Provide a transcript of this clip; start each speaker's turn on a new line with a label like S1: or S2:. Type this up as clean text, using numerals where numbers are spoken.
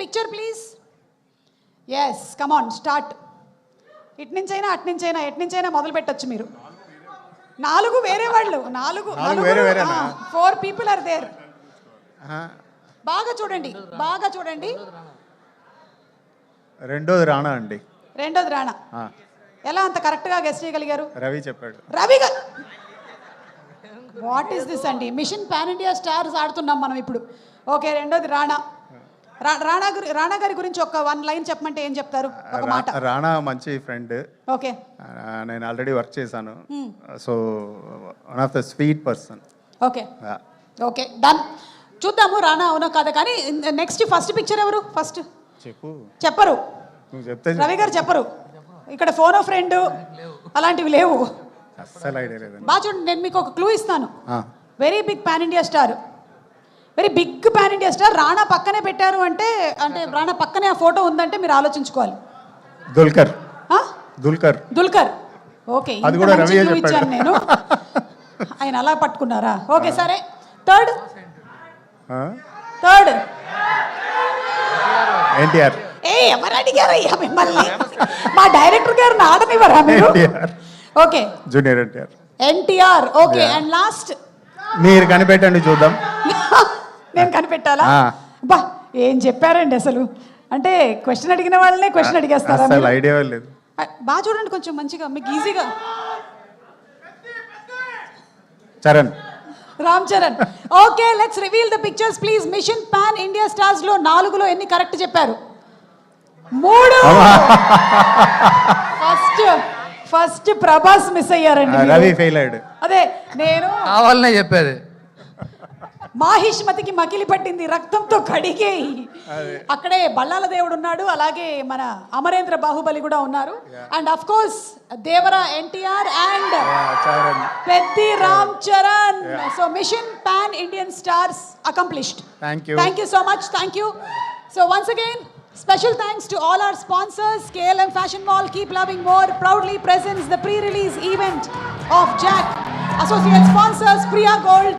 S1: Picture please. Yes, come on start. ఇటు నుంచైనా అటు నుంచైనా ఎటు నుంచైనా మొదలు పెట్టచ్చు మీరు. 4 వేరే వాళ్ళు, 4 పీపుల్ ఆర్ దేర్. బాగా చూడండి, బాగా చూడండి.
S2: రెండోది రాణా అండి.
S1: రెండోది రాణా. ఎలా అంత కరెక్ట్గా గెస్ట్ చేయగలిగారు?
S2: రవి చెప్పాడు.
S1: రవి గారు, వాట్ ఈస్ దిస్ అండి? మిషన్ పాన్ ఇండియా స్టార్స్ ఆడుతున్నాం మనం ఇప్పుడు. ఓకే, రెండోది రాణా. రాణా గారి గురించి ఒక 1 లైన్ చెప్పమంటే ఏం చెప్తారు? ఒక మాట.
S2: రాణా మంచి ఫ్రెండ్.
S1: ఓకే,
S2: నేను ఆల్రెడీ వర్క్ చేశాను. So one of the sweet person.
S1: Okay okay, done. చూద్దాము రాణా అవునో కాదా. కానీ నెక్స్ట్ ఫస్ట్ పిక్చర్ ఎవరు? ఫస్ట్ చెప్పరు,
S2: నువ్వు చెప్తే.
S1: రవి గారు చెప్పరు. ఇక్కడ ఫోన్ ఆఫ్ ఫ్రెండ్ అలాంటివి లేవు.
S2: అస్సలు ఐడియా లేదండి.
S1: బాగా చూడండి, నేను మీకు ఒక క్లూ ఇస్తాను. Very big pan India star, very big pan India star. Rana పక్కనే పెట్టారు అంటే రాణా పక్కనే ఆ ఫోటో ఉందంటే మీరు ఆలోచించుకోవాలి.
S2: దుల్కర్. దుల్కర్.
S1: ఓకే, ఇచ్చాను నేను. ఆయన అలా పట్టుకున్నారా? ఓకే, సరే. థర్డ్
S2: ఎన్టీఆర్.
S1: ఎవరు అడిగారయ్యా మిమ్మల్ని? మా డైరెక్టర్ గారిని ఆడనివ్వరా మీరు? Okay,
S2: junior
S1: NTR. Okay, and last
S2: మీరు కనిపెట్టండి చూద్దాం.
S1: నేను కనిపెట్టాలా? బా, ఏం చెప్పారండి అసలు. అంటే క్వశ్చన్ అడిగిన వాళ్ళనే క్వశ్చన్ అడిగేస్తారా?
S2: అసలు ఐడియా లేదు.
S1: బాగా చూడండి కొంచెం మంచిగా, మీకు ఈజీగా.
S2: Charan.
S1: Ram Charan. Okay, let's reveal the pictures please. Mission pan India stars లో 4లో ఎన్ని కరెక్ట్ చెప్పారు? 3. ఫస్ట్ ప్రభాస్ మిస్ అయ్యారండి.
S2: రవి ఫెయిల్ అయ్యాడు.
S1: అదే నేను
S3: కావాలనే చెప్పేది.
S1: మాహిష్మతికి మకిలి పట్టింది రక్తంతో కడిగే. అక్కడే బళ్ళాల దేవుడు ఉన్నాడు, అలాగే మన అమరేంద్ర బాహుబలి కూడా ఉన్నారు. And of course Devara NTR and Peddi Ram Charan. So mission pan Indian stars accomplished. Thank you so much. Thank you. So once again, special thanks to all our sponsors. KLM Fashion Mall, Keep Loving More proudly presents the pre-release event of Jack. Associate sponsors Priya Gold,